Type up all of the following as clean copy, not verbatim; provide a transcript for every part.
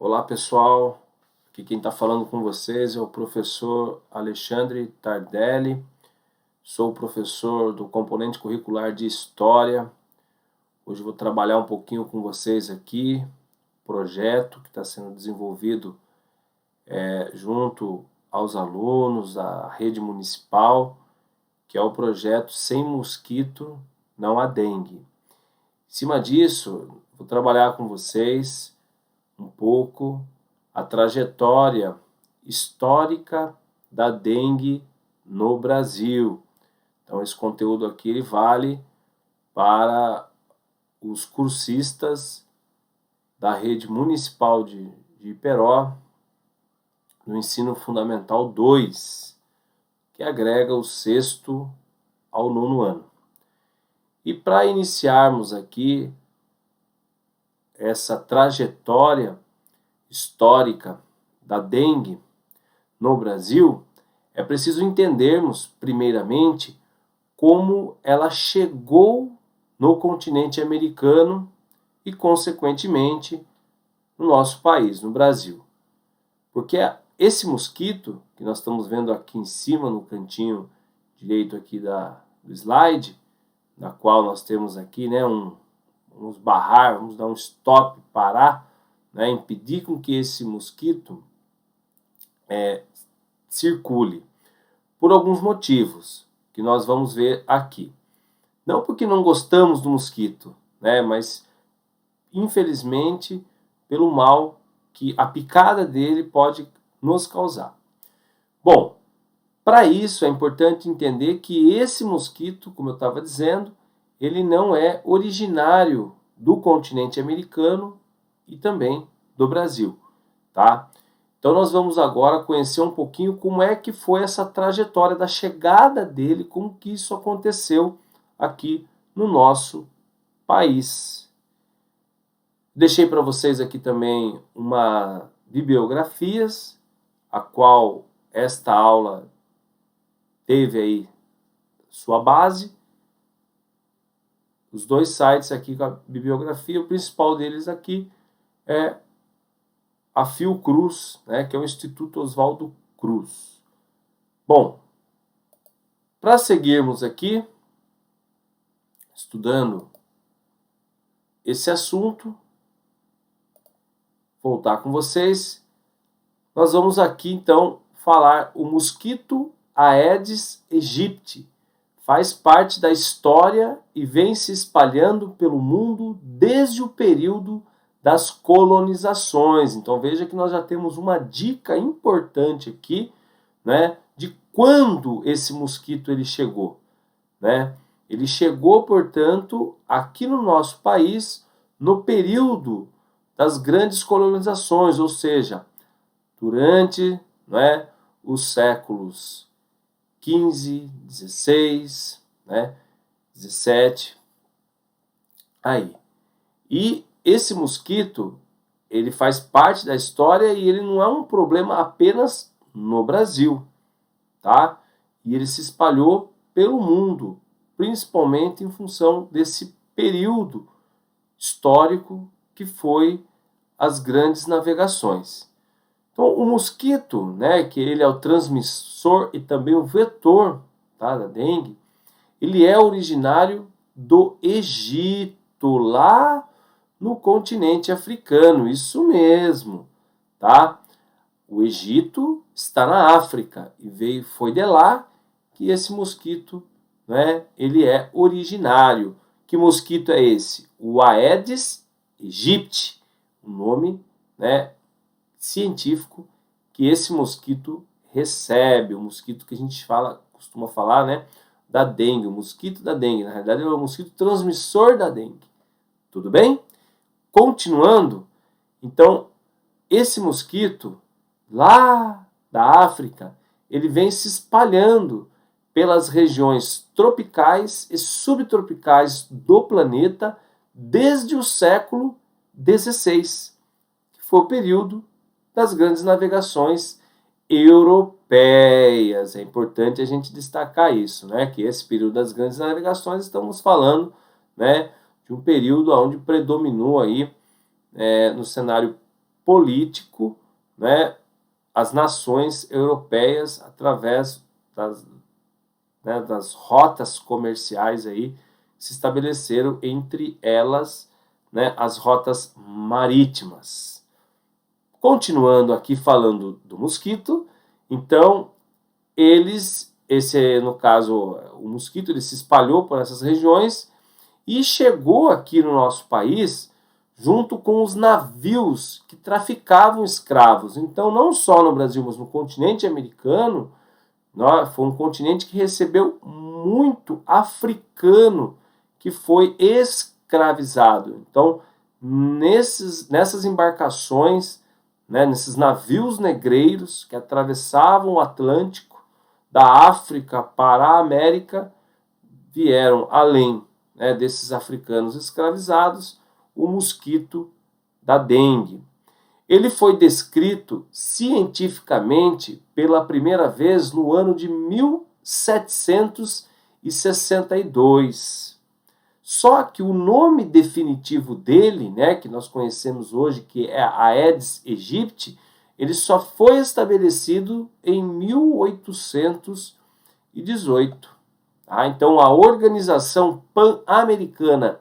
Olá pessoal, aqui quem está falando com vocês é o professor Alexandre Tardelli, sou professor do componente curricular de História. Hoje vou trabalhar um pouquinho com vocês aqui, projeto que está sendo desenvolvido junto aos alunos, à rede municipal, que é o projeto Sem Mosquito Não Há Dengue. Em cima disso, vou trabalhar com vocês um pouco a trajetória histórica da dengue no Brasil. Então esse conteúdo aqui ele vale para os cursistas da rede municipal de Iperó, no ensino fundamental 2, que agrega o sexto ao nono ano. E para iniciarmos aqui essa trajetória histórica da dengue no Brasil, é preciso entendermos, primeiramente, como ela chegou no continente americano e, consequentemente, no nosso país, no Brasil. Porque esse mosquito, que nós estamos vendo aqui em cima, no cantinho direito aqui do slide, na qual nós temos aqui, né, vamos barrar, vamos dar um stop, parar, né, impedir com que esse mosquito circule, por alguns motivos que nós vamos ver aqui. Não porque não gostamos do mosquito, né, mas infelizmente pelo mal que a picada dele pode nos causar. Bom, para isso é importante entender que esse mosquito, como eu estava dizendo, ele não é originário do continente americano e também do Brasil, tá? Então nós vamos agora conhecer um pouquinho como é que foi essa trajetória da chegada dele, como que isso aconteceu aqui no nosso país. Deixei para vocês aqui também uma bibliografias, a qual esta aula teve aí sua base. Os dois sites aqui com a bibliografia, o principal deles aqui é a Fiocruz, né, que é o Instituto Oswaldo Cruz. Bom, para seguirmos aqui, estudando esse assunto, voltar com vocês, nós vamos aqui então falar o mosquito Aedes aegypti. Faz parte da história e vem se espalhando pelo mundo desde o período das colonizações. Então veja que nós já temos uma dica importante aqui, né, de quando esse mosquito ele chegou, né? Ele chegou, portanto, aqui no nosso país no período das grandes colonizações, ou seja, durante, né, os séculos 15, 16, né, 17, aí. E esse mosquito, ele faz parte da história e ele não é um problema apenas no Brasil, tá? E ele se espalhou pelo mundo, principalmente em função desse período histórico que foi as grandes navegações. Então, o mosquito, né, que ele é o transmissor e também o vetor, tá, da dengue, ele é originário do Egito, lá no continente africano, isso mesmo, tá? O Egito está na África e foi de lá que esse mosquito, né, ele é originário. Que mosquito é esse? O Aedes aegypti, o nome, né, científico que esse mosquito recebe, o mosquito que a gente costuma falar, né, da dengue, o mosquito da dengue, na realidade é o mosquito transmissor da dengue. Tudo bem? Continuando, então, esse mosquito lá da África, ele vem se espalhando pelas regiões tropicais e subtropicais do planeta desde o século XVI, que foi o período das grandes navegações europeias. É importante a gente destacar isso, né? Que esse período das grandes navegações estamos falando, né, de um período onde predominou aí no cenário político, né, as nações europeias através das rotas comerciais aí que se estabeleceram, entre elas, né, as rotas marítimas. Continuando aqui falando do mosquito, então no caso, o mosquito, ele se espalhou por essas regiões e chegou aqui no nosso país junto com os navios que traficavam escravos. Então, não só no Brasil, mas no continente americano, foi um continente que recebeu muito africano que foi escravizado. Então, nessas embarcações, né, nesses navios negreiros que atravessavam o Atlântico, da África para a América, vieram, além, né, desses africanos escravizados, o mosquito da dengue. Ele foi descrito cientificamente pela primeira vez no ano de 1762. Só que o nome definitivo dele, né, que nós conhecemos hoje, que é a Aedes aegypti, ele só foi estabelecido em 1818. Tá? Então, a Organização Pan-Americana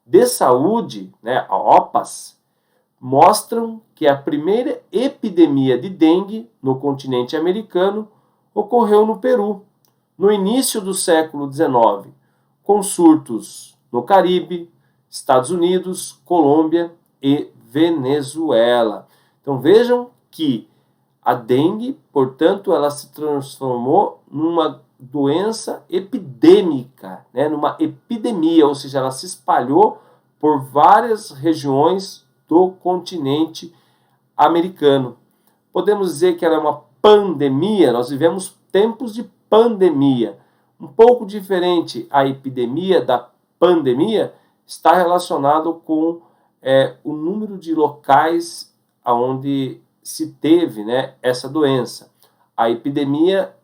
de Saúde, né, a OPAS, mostram que a primeira epidemia de dengue no continente americano ocorreu no Peru, no início do século XIX, com surtos no Caribe, Estados Unidos, Colômbia e Venezuela. Então vejam que a dengue, portanto, ela se transformou numa doença epidêmica, né, numa epidemia, ou seja, ela se espalhou por várias regiões do continente americano. Podemos dizer que ela é uma pandemia, nós vivemos tempos de pandemia. Um pouco diferente a epidemia da pandemia, está relacionado com o número de locais onde se teve, né, essa doença. A epidemia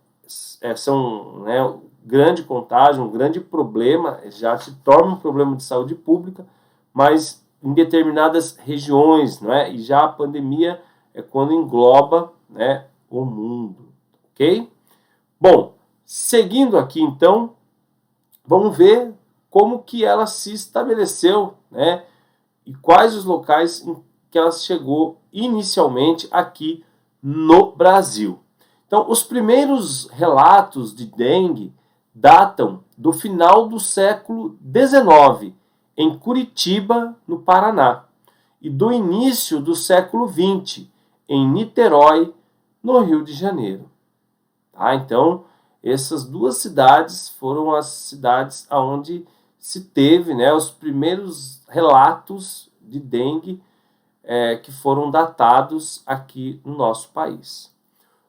são, né, um grande contágio, um grande problema, já se torna um problema de saúde pública, mas em determinadas regiões, não é? E já a pandemia é quando engloba, né, o mundo, ok? Bom, seguindo aqui então, vamos ver como que ela se estabeleceu, né? E quais os locais em que ela chegou inicialmente aqui no Brasil. Então, os primeiros relatos de dengue datam do final do século XIX, em Curitiba, no Paraná, e do início do século XX, em Niterói, no Rio de Janeiro. Tá? Então, essas duas cidades foram as cidades onde se teve, né, os primeiros relatos de dengue que foram datados aqui no nosso país.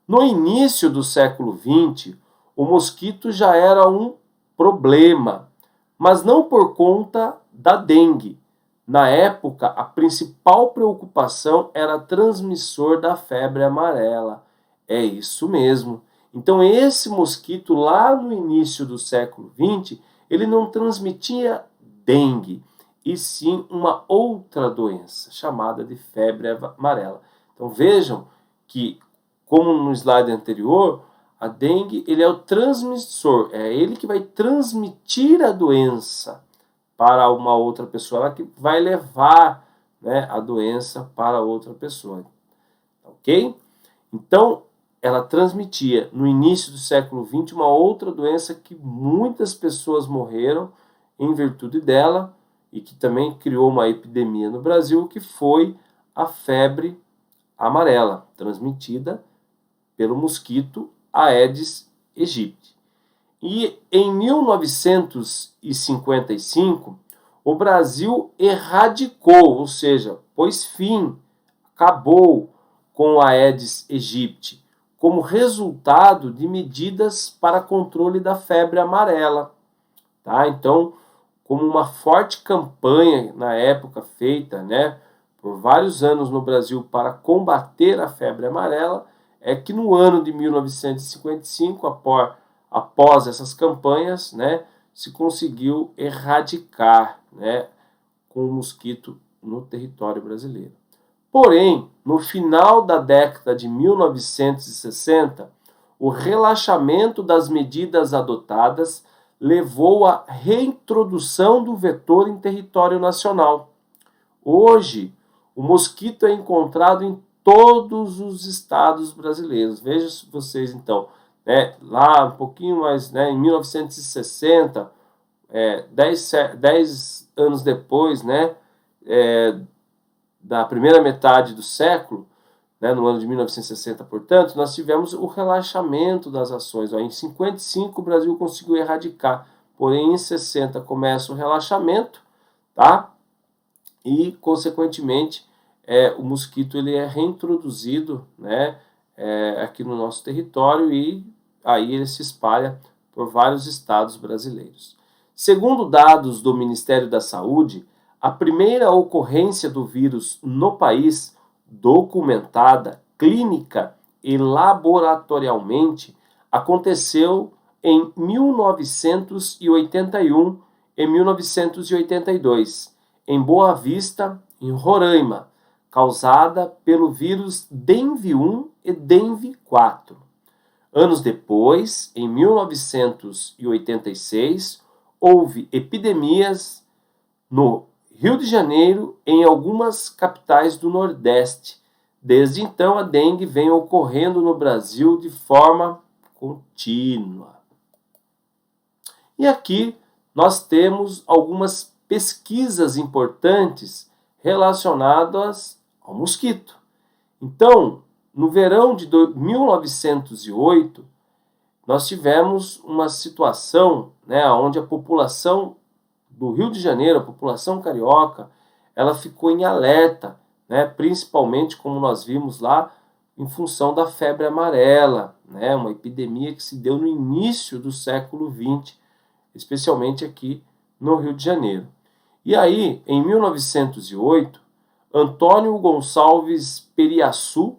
No início do século XX, o mosquito já era um problema, mas não por conta da dengue. Na época, a principal preocupação era transmissor da febre amarela. É isso mesmo. Então, esse mosquito, lá no início do século XX, ele não transmitia dengue, e sim uma outra doença, chamada de febre amarela. Então, vejam que, como no slide anterior, a dengue, ele é o transmissor, é ele que vai transmitir a doença para uma outra pessoa, ela que vai levar, né, a doença para outra pessoa. Ok? Então, ela transmitia, no início do século XX, uma outra doença que muitas pessoas morreram em virtude dela e que também criou uma epidemia no Brasil, que foi a febre amarela, transmitida pelo mosquito Aedes aegypti. E em 1955, o Brasil erradicou, ou seja, pôs fim, acabou com a Aedes aegypti, como resultado de medidas para controle da febre amarela. Tá? Então, como uma forte campanha na época feita, né, por vários anos no Brasil para combater a febre amarela, é que no ano de 1955, após essas campanhas, né, se conseguiu erradicar, né, com o mosquito no território brasileiro. Porém, no final da década de 1960, o relaxamento das medidas adotadas levou à reintrodução do vetor em território nacional. Hoje, o mosquito é encontrado em todos os estados brasileiros. Vejam vocês, então, né, lá um pouquinho mais, né, em 1960, 10 anos depois, né, da primeira metade do século, né, no ano de 1960, portanto, nós tivemos o relaxamento das ações. Em 55 o Brasil conseguiu erradicar, porém em 60 começa o relaxamento, tá? E, consequentemente, o mosquito ele é reintroduzido, né, aqui no nosso território e aí ele se espalha por vários estados brasileiros. Segundo dados do Ministério da Saúde, a primeira ocorrência do vírus no país, documentada, clínica e laboratorialmente, aconteceu em 1981 e 1982, em Boa Vista, em Roraima, causada pelo vírus Dengue 1 e Dengue 4. Anos depois, em 1986, houve epidemias no Rio de Janeiro e em algumas capitais do Nordeste. Desde então, a dengue vem ocorrendo no Brasil de forma contínua. E aqui nós temos algumas pesquisas importantes relacionadas ao mosquito. Então, no verão de 1908, nós tivemos uma situação, né, onde a população do Rio de Janeiro, a população carioca, ela ficou em alerta, né, principalmente, como nós vimos lá, em função da febre amarela, né, uma epidemia que se deu no início do século XX, especialmente aqui no Rio de Janeiro. E aí, em 1908, Antônio Gonçalves Periaçu,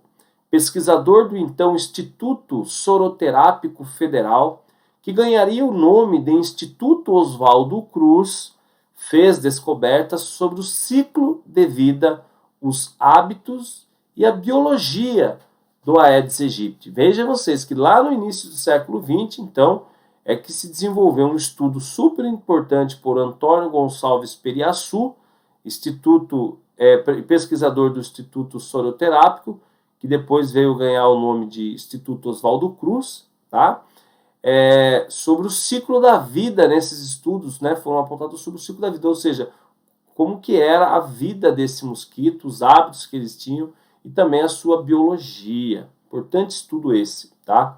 pesquisador do então Instituto Soroterápico Federal, que ganharia o nome de Instituto Oswaldo Cruz, fez descobertas sobre o ciclo de vida, os hábitos e a biologia do Aedes aegypti. Vejam vocês que lá no início do século XX, então, é que se desenvolveu um estudo super importante por Antônio Gonçalves Periaçu, pesquisador do Instituto Soroterápico, que depois veio ganhar o nome de Instituto Oswaldo Cruz, tá? Sobre o ciclo da vida nesses estudos, né, foram apontados sobre o ciclo da vida, ou seja, como que era a vida desse mosquito, os hábitos que eles tinham e também a sua biologia. Importante estudo esse, tá?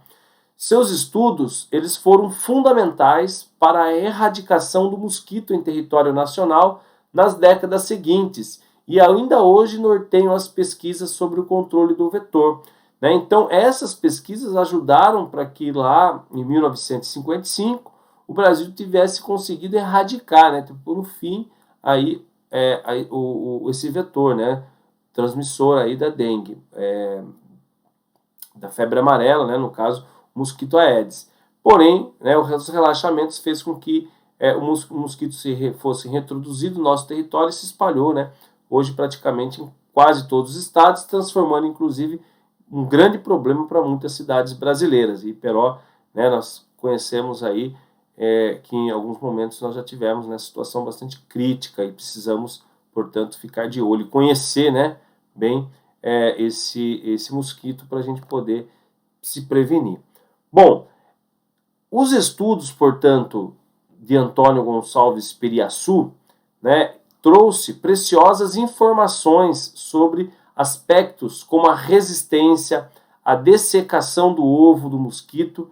Seus estudos, eles foram fundamentais para a erradicação do mosquito em território nacional nas décadas seguintes e ainda hoje norteiam as pesquisas sobre o controle do vetor. Né? Então, essas pesquisas ajudaram para que lá, em 1955, o Brasil tivesse conseguido erradicar, né? No fim, esse vetor, né? Transmissor aí da dengue, da febre amarela, né? No caso, o mosquito Aedes. Porém, né, os relaxamentos fez com que o mosquito fosse reintroduzido no nosso território e se espalhou, né? Hoje praticamente em quase todos os estados, transformando inclusive um grande problema para muitas cidades brasileiras. E Peró, né, nós conhecemos aí que em alguns momentos nós já tivemos nessa situação bastante crítica e precisamos, portanto, ficar de olho e conhecer, né, bem esse mosquito para a gente poder se prevenir. Bom, os estudos, portanto, de Antônio Gonçalves Periaçu, né, trouxe preciosas informações sobre aspectos como a resistência, a dessecação do ovo do mosquito,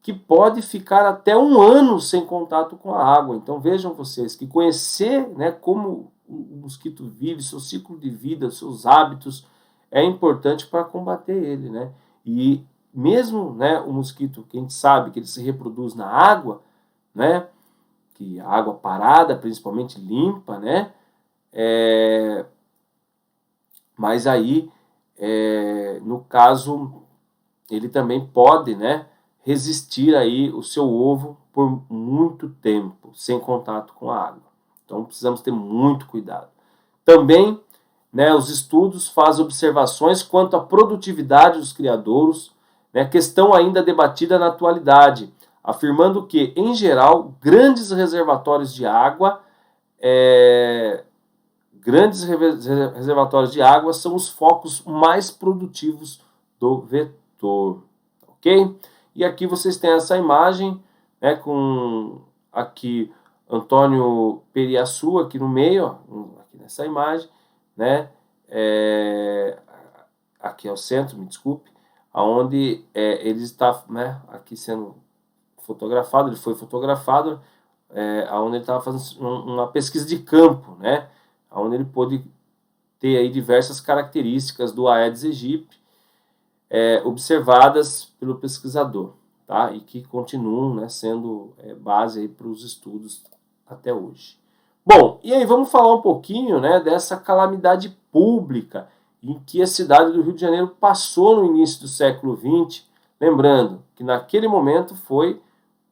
que pode ficar até 1 ano sem contato com a água. Então vejam vocês que conhecer, né, como o mosquito vive, seu ciclo de vida, seus hábitos, é importante para combater ele, né? E mesmo, né, o mosquito, que a gente sabe que ele se reproduz na água, né, que a água parada, principalmente limpa, né, mas aí, no caso, ele também pode, né, resistir aí o seu ovo por muito tempo, sem contato com a água. Então, precisamos ter muito cuidado. Também, né, os estudos fazem observações quanto à produtividade dos criadouros, né, questão ainda debatida na atualidade, afirmando que, em geral, grandes reservatórios de água são os focos mais produtivos do vetor, ok? E aqui vocês têm essa imagem, né, com aqui Antônio Periaçu aqui no meio, ó, aqui nessa imagem, né? Aqui é o centro, me desculpe, aonde ele está, né, aqui sendo fotografado, ele foi fotografado, aonde ele estava fazendo uma pesquisa de campo, né? Onde ele pôde ter aí diversas características do Aedes aegypti observadas pelo pesquisador, tá? E que continuam, né, sendo base para os estudos até hoje. Bom, e aí vamos falar um pouquinho, né, dessa calamidade pública em que a cidade do Rio de Janeiro passou no início do século XX, lembrando que naquele momento foi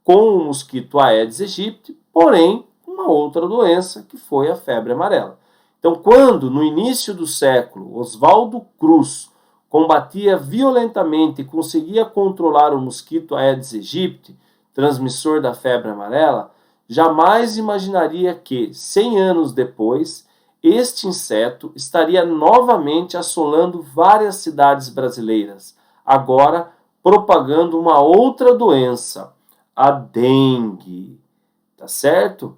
com o mosquito Aedes aegypti, porém uma outra doença que foi a febre amarela. Então, quando no início do século Oswaldo Cruz combatia violentamente e conseguia controlar o mosquito Aedes aegypti, transmissor da febre amarela, jamais imaginaria que, 100 anos depois, este inseto estaria novamente assolando várias cidades brasileiras, agora propagando uma outra doença, a dengue. Tá certo?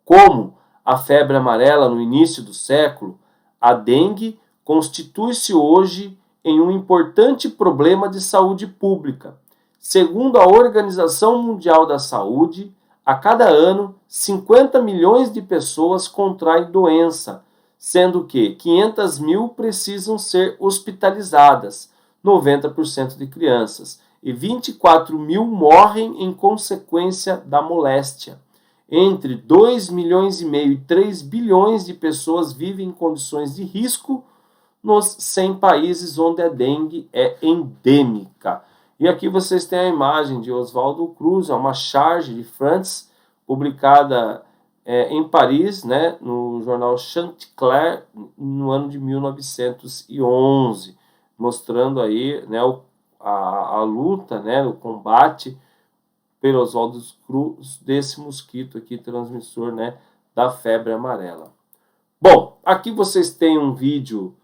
Como a febre amarela no início do século, a dengue constitui-se hoje em um importante problema de saúde pública. Segundo a Organização Mundial da Saúde, a cada ano, 50 milhões de pessoas contraem doença, sendo que 500 mil precisam ser hospitalizadas, 90% de crianças, e 24 mil morrem em consequência da moléstia. Entre 2 milhões e meio e 3 bilhões de pessoas vivem em condições de risco nos 100 países onde a dengue é endêmica. E aqui vocês têm a imagem de Oswaldo Cruz, é uma charge de France, publicada em Paris, né, no jornal Chanticleer, no ano de 1911, mostrando aí, né, a luta, né, o combate pelo Oswaldo Cruz desse mosquito aqui, transmissor, né, da febre amarela. Bom, aqui vocês têm um vídeo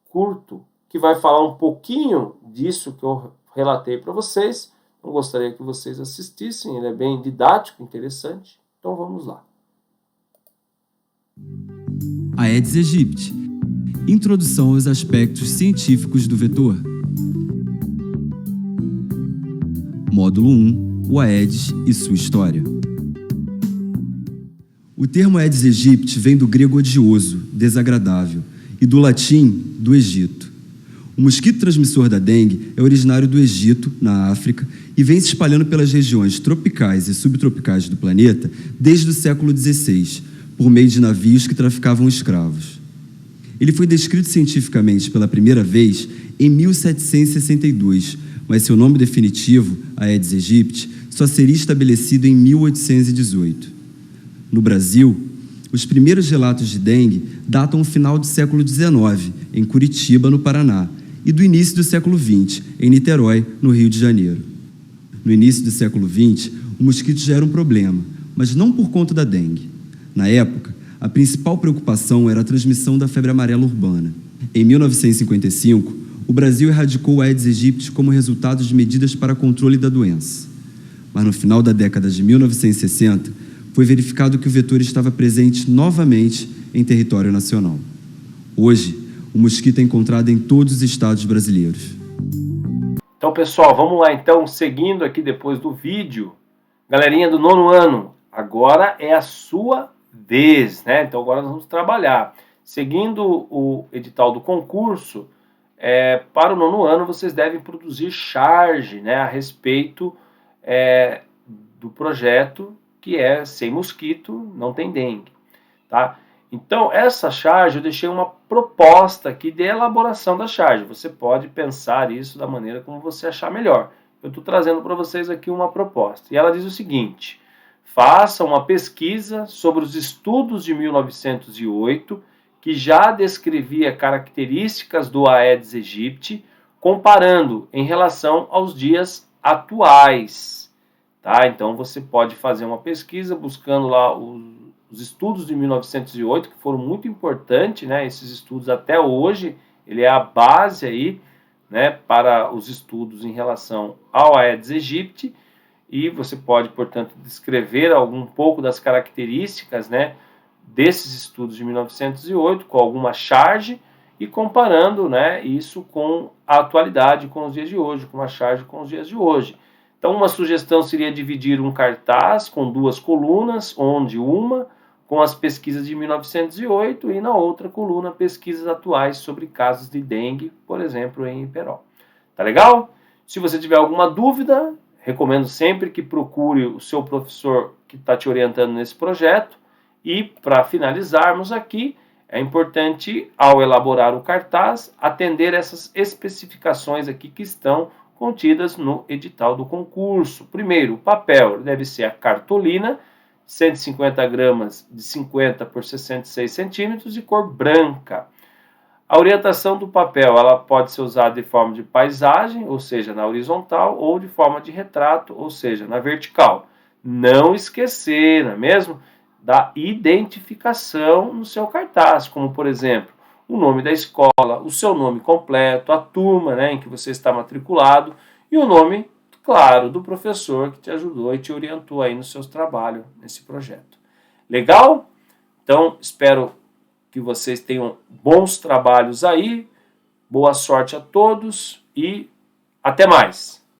curto que vai falar um pouquinho disso que eu relatei para vocês. Eu gostaria que vocês assistissem, ele é bem didático, interessante. Então vamos lá. Aedes aegypti. Introdução aos aspectos científicos do vetor. Módulo 1. O Aedes e sua história. O termo Aedes aegypti vem do grego odioso, desagradável, e do latim, do Egito. O mosquito transmissor da dengue é originário do Egito, na África, e vem se espalhando pelas regiões tropicais e subtropicais do planeta desde o século XVI, por meio de navios que traficavam escravos. Ele foi descrito cientificamente pela primeira vez em 1762, mas seu nome definitivo, Aedes aegypti, só seria estabelecido em 1818. No Brasil, os primeiros relatos de dengue datam o final do século XIX, em Curitiba, no Paraná, e do início do século XX, em Niterói, no Rio de Janeiro. No início do século XX, o mosquito já era um problema, mas não por conta da dengue. Na época, a principal preocupação era a transmissão da febre amarela urbana. Em 1955, o Brasil erradicou o Aedes aegypti como resultado de medidas para controle da doença. Mas no final da década de 1960, foi verificado que o vetor estava presente novamente em território nacional. Hoje, o mosquito é encontrado em todos os estados brasileiros. Então, pessoal, vamos lá então, seguindo aqui depois do vídeo. Galerinha do 9º ano, agora é a sua vez, né? Então agora nós vamos trabalhar. Seguindo o edital do concurso, para o 9º ano vocês devem produzir charge, né, a respeito do projeto que é sem mosquito, não tem dengue, tá? Então, essa charge eu deixei uma proposta aqui de elaboração da charge. Você pode pensar isso da maneira como você achar melhor. Eu estou trazendo para vocês aqui uma proposta. E ela diz o seguinte: faça uma pesquisa sobre os estudos de 1908 que já descrevia características do Aedes aegypti, comparando em relação aos dias atuais. Tá? Então você pode fazer uma pesquisa buscando lá os estudos de 1908, que foram muito importantes, né? Esses estudos até hoje, ele é a base aí, né, para os estudos em relação ao Aedes aegypti, e você pode, portanto, descrever um pouco das características, né, desses estudos de 1908 com alguma charge e comparando, né, isso com a atualidade, com os dias de hoje, com a charge com os dias de hoje. Então, uma sugestão seria dividir um cartaz com 2 colunas, onde uma com as pesquisas de 1908 e na outra coluna pesquisas atuais sobre casos de dengue, por exemplo, em Iperó. Tá legal? Se você tiver alguma dúvida, recomendo sempre que procure o seu professor que está te orientando nesse projeto. E, para finalizarmos aqui, é importante, ao elaborar o cartaz, atender essas especificações aqui que estão contidas no edital do concurso. Primeiro, o papel deve ser a cartolina, 150 gramas de 50 por 66 centímetros de cor branca. A orientação do papel ela pode ser usada de forma de paisagem, ou seja, na horizontal, ou de forma de retrato, ou seja, na vertical. Não esquecer, não é mesmo? Da identificação no seu cartaz, como por exemplo, o nome da escola, o seu nome completo, a turma, né, em que você está matriculado e o nome, claro, do professor que te ajudou e te orientou aí nos seus trabalhos nesse projeto. Legal? Então, espero que vocês tenham bons trabalhos aí, boa sorte a todos e até mais!